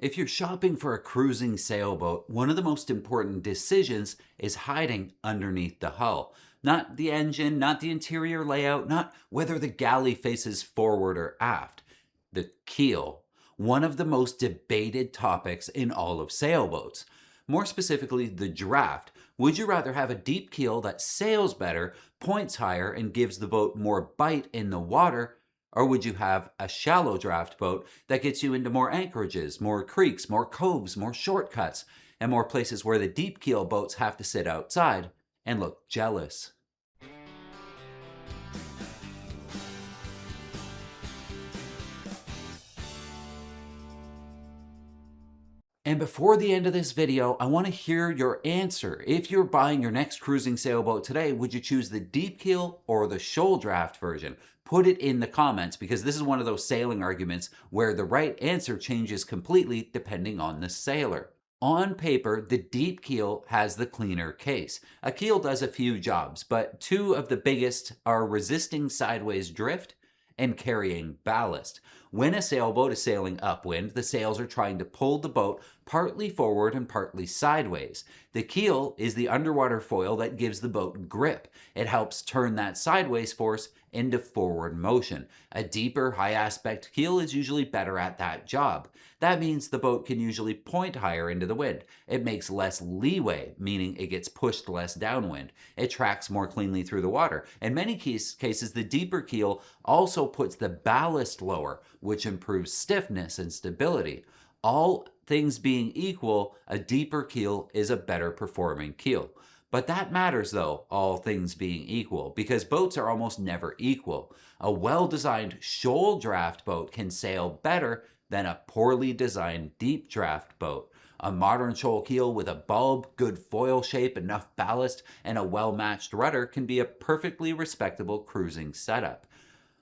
If you're shopping for a cruising sailboat, one of the most important decisions is hiding underneath the hull. Not the engine, not the interior layout, not whether the galley faces forward or aft. The keel, one of the most debated topics in all of sailboats. More specifically, the draft. Would you rather have a deep keel that sails better, points higher, and gives the boat more bite in the water? Or would you have a shallow draft boat that gets you into more anchorages, more creeks, more coves, more shortcuts, and more places where the deep keel boats have to sit outside and look jealous? And before the end of this video, I want to hear your answer. If you're buying your next cruising sailboat today, would you choose the deep keel or the shoal draft version? Put it in the comments because this is one of those sailing arguments where the right answer changes completely depending on the sailor. On paper, the deep keel has the cleaner case. A keel does a few jobs, but two of the biggest are resisting sideways drift and carrying ballast. When a sailboat is sailing upwind, the sails are trying to pull the boat partly forward and partly sideways. The keel is the underwater foil that gives the boat grip. It helps turn that sideways force into forward motion. A deeper, high aspect keel is usually better at that job. That means the boat can usually point higher into the wind. It makes less leeway, meaning it gets pushed less downwind. It tracks more cleanly through the water. In many cases, the deeper keel also puts the ballast lower, which improves stiffness and stability. All things being equal, a deeper keel is a better performing keel. But that matters though, all things being equal, because boats are almost never equal. A well-designed shoal draft boat can sail better than a poorly designed deep draft boat. A modern shoal keel with a bulb, good foil shape, enough ballast, and a well-matched rudder can be a perfectly respectable cruising setup.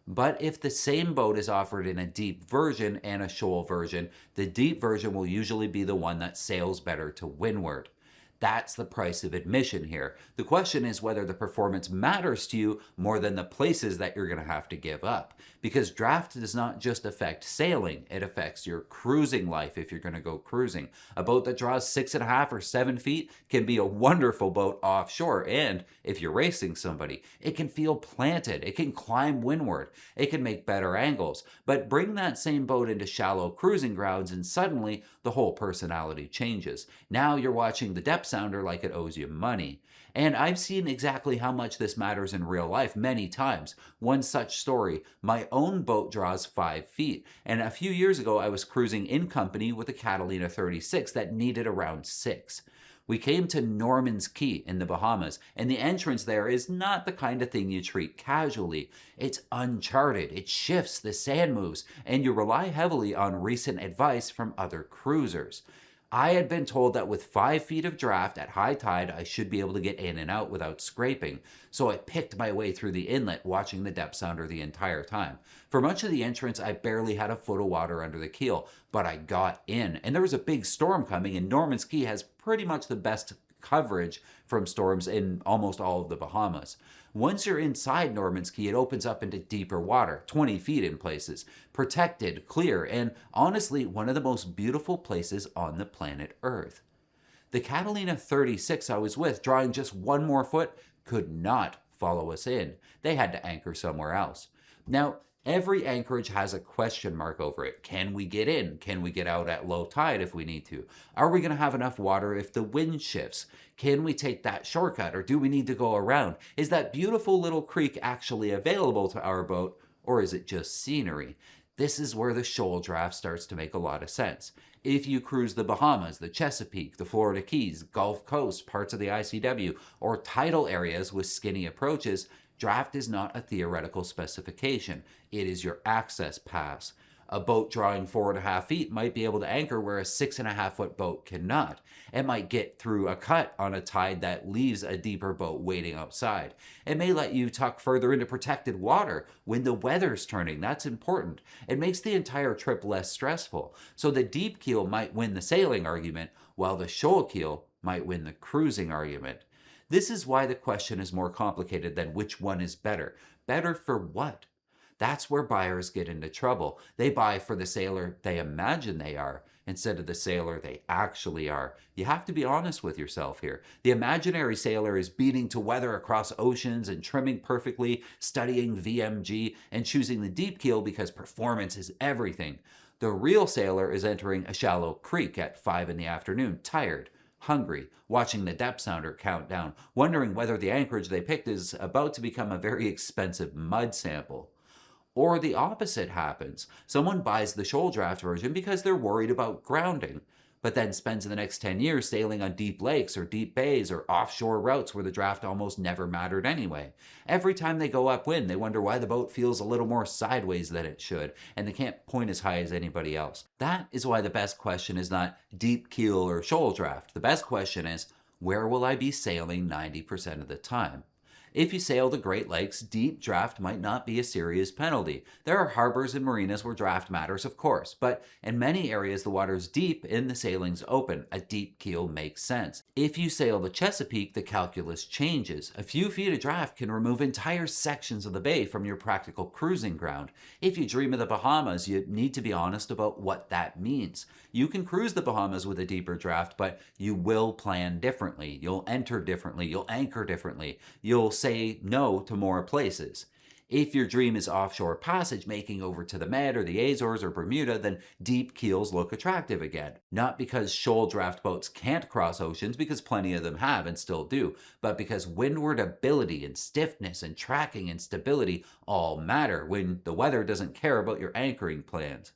But if the same boat is offered in a deep version and a shoal version, the deep version will usually be the one that sails better to windward. That's the price of admission here. The question is whether the performance matters to you more than the places that you're going to have to give up. Because draft does not just affect sailing, it affects your cruising life if you're going to go cruising. A boat that draws 6.5 or 7 feet can be a wonderful boat offshore, and if you're racing somebody, it can feel planted, it can climb windward, it can make better angles. But bring that same boat into shallow cruising grounds and suddenly the whole personality changes. Now you're watching the depth sounder like it owes you money. And I've seen exactly how much this matters in real life many times. One such story, my own boat draws 5 feet, and a few years ago I was cruising in company with a Catalina 36 that needed around 6. We came to Norman's Key in the Bahamas, and the entrance there is not the kind of thing you treat casually. It's uncharted, it shifts, the sand moves, and you rely heavily on recent advice from other cruisers. I had been told that with 5 feet of draft at high tide, I should be able to get in and out without scraping, so I picked my way through the inlet, watching the depth sounder the entire time. For much of the entrance, I barely had a foot of water under the keel, but I got in, and there was a big storm coming, and Norman's Key has pretty much the best coverage from storms in almost all of the Bahamas. Once you're inside Norman's Key, it opens up into deeper water, 20 feet in places, protected, clear, and honestly, one of the most beautiful places on the planet Earth. The Catalina 36 I was with, drawing just one more foot, could not follow us in. They had to anchor somewhere else. Now, every anchorage has a question mark over it. Can we get in? Can we get out at low tide if we need to? Are we going to have enough water if the wind shifts? Can we take that shortcut, or do we need to go around? Is that beautiful little creek actually available to our boat, or is it just scenery? This is where the shoal draft starts to make a lot of sense. If you cruise the Bahamas, the Chesapeake, the Florida Keys, Gulf Coast, parts of the ICW, or tidal areas with skinny approaches, draft is not a theoretical specification. It is your access pass. A boat drawing 4.5 feet might be able to anchor where a 6.5 foot boat cannot. It might get through a cut on a tide that leaves a deeper boat waiting outside. It may let you tuck further into protected water when the weather's turning. That's important. It makes the entire trip less stressful. So the deep keel might win the sailing argument, while the shoal keel might win the cruising argument. This is why the question is more complicated than which one is better. Better for what? That's where buyers get into trouble. They buy for the sailor they imagine they are instead of the sailor they actually are. You have to be honest with yourself here. The imaginary sailor is beating to weather across oceans and trimming perfectly, studying VMG, and choosing the deep keel because performance is everything. The real sailor is entering a shallow creek at 5 in the afternoon, tired, hungry, watching the depth sounder count down, wondering whether the anchorage they picked is about to become a very expensive mud sample. Or the opposite happens. Someone buys the shoal-draft version because they're worried about grounding, but then spends the next 10 years sailing on deep lakes or deep bays or offshore routes where the draft almost never mattered anyway. Every time they go upwind, they wonder why the boat feels a little more sideways than it should, and they can't point as high as anybody else. That is why the best question is not deep keel or shoal-draft. The best question is, where will I be sailing 90% of the time? If you sail the Great Lakes, deep draft might not be a serious penalty. There are harbors and marinas where draft matters, of course, but in many areas the water's deep and the sailing's open. A deep keel makes sense. If you sail the Chesapeake, the calculus changes. A few feet of draft can remove entire sections of the bay from your practical cruising ground. If you dream of the Bahamas, you need to be honest about what that means. You can cruise the Bahamas with a deeper draft, but you will plan differently. You'll enter differently. You'll anchor differently. You'll say no to more places. If your dream is offshore passage making over to the Med or the Azores or Bermuda, then deep keels look attractive again. Not because shoal draft boats can't cross oceans, because plenty of them have and still do, but because windward ability and stiffness and tracking and stability all matter when the weather doesn't care about your anchoring plans.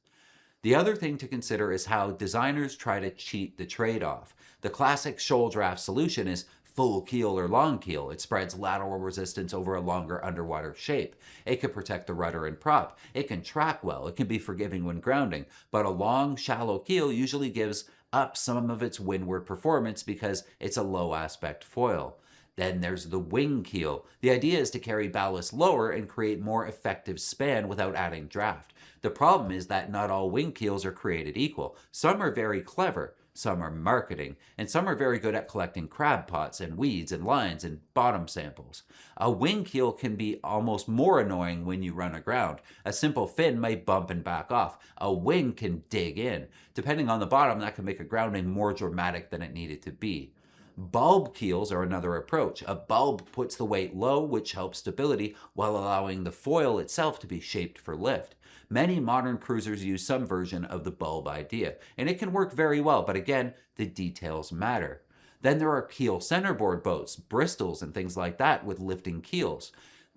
The other thing to consider is how designers try to cheat the trade-off. The classic shoal draft solution is full keel or long keel. It spreads lateral resistance over a longer underwater shape. It can protect the rudder and prop. It can track well. It can be forgiving when grounding. But a long, shallow keel usually gives up some of its windward performance because it's a low aspect foil. Then there's the wing keel. The idea is to carry ballast lower and create more effective span without adding draft. The problem is that not all wing keels are created equal. Some are very clever, some are marketing, and some are very good at collecting crab pots and weeds and lines and bottom samples. A wing keel can be almost more annoying when you run aground. A simple fin may bump and back off. A wing can dig in. Depending on the bottom, that can make a grounding more dramatic than it needed to be. Bulb keels are another approach. A bulb puts the weight low, which helps stability, while allowing the foil itself to be shaped for lift. Many modern cruisers use some version of the bulb idea, and it can work very well, but again, the details matter. Then there are keel centerboard boats, Bristols and things like that with lifting keels.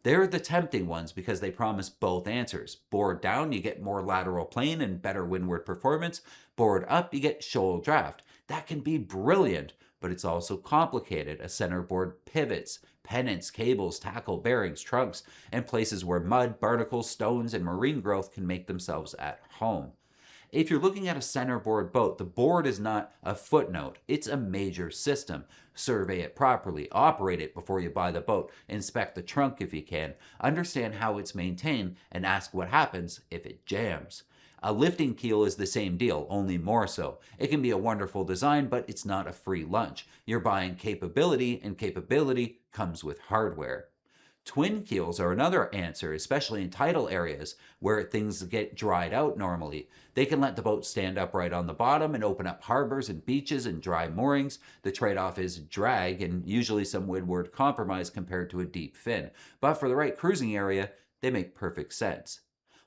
They're the tempting ones because they promise both answers. Board down, you get more lateral plane and better windward performance. Board up, you get shoal draft. That can be brilliant, but it's also complicated. A centerboard pivots, pennants, cables, tackle, bearings, trunks, and places where mud, barnacles, stones, and marine growth can make themselves at home. If you're looking at a centerboard boat, the board is not a footnote. It's a major system. Survey it properly, operate it before you buy the boat, inspect the trunk if you can, understand how it's maintained, and ask what happens if it jams. A lifting keel is the same deal, only more so. It can be a wonderful design, but it's not a free lunch. You're buying capability, and capability comes with hardware. Twin keels are another answer, especially in tidal areas where things get dried out normally. They can let the boat stand upright on the bottom and open up harbors and beaches and dry moorings. The trade-off is drag and usually some windward compromise compared to a deep fin. But for the right cruising area, they make perfect sense.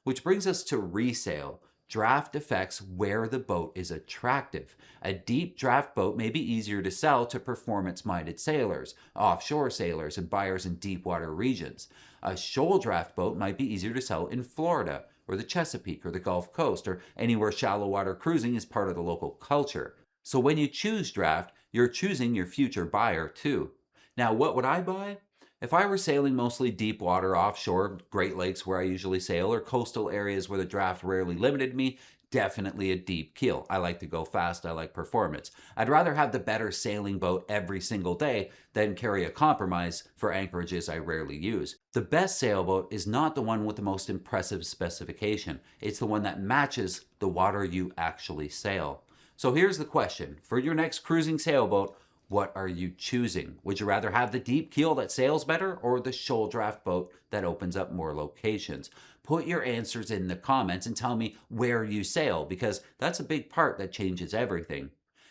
Which brings us to resale. Draft affects where the boat is attractive. A deep draft boat may be easier to sell to performance-minded sailors, offshore sailors, and buyers in deep water regions. A shoal draft boat might be easier to sell in Florida, or the Chesapeake, or the Gulf Coast, or anywhere shallow water cruising is part of the local culture. So when you choose draft, you're choosing your future buyer too. Now, what would I buy? If I were sailing mostly deep water offshore, Great Lakes where I usually sail, or coastal areas where the draft rarely limited me, definitely a deep keel. I like to go fast, I like performance. I'd rather have the better sailing boat every single day than carry a compromise for anchorages I rarely use. The best sailboat is not the one with the most impressive specification. It's the one that matches the water you actually sail. So here's the question. For your next cruising sailboat, what are you choosing? Would you rather have the deep keel that sails better or the shoal draft boat that opens up more locations? put your answers in the comments and tell me where you sail, because that's a big part that changes everything.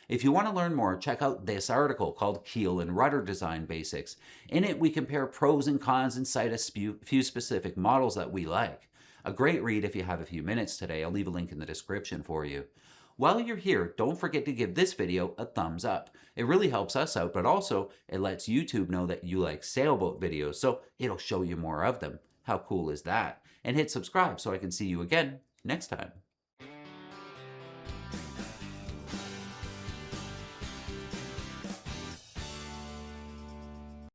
If you want to learn more, check out this article called Keel and Rudder Design Basics. In it, we compare pros and cons and cite a few specific models that we like. A great read if you have a few minutes today. I'll leave a link in the description for you. While you're here, don't forget to give this video a thumbs up. It really helps us out, but also it lets YouTube know that you like sailboat videos, so it'll show you more of them. How cool is that? And hit subscribe so I can see you again next time.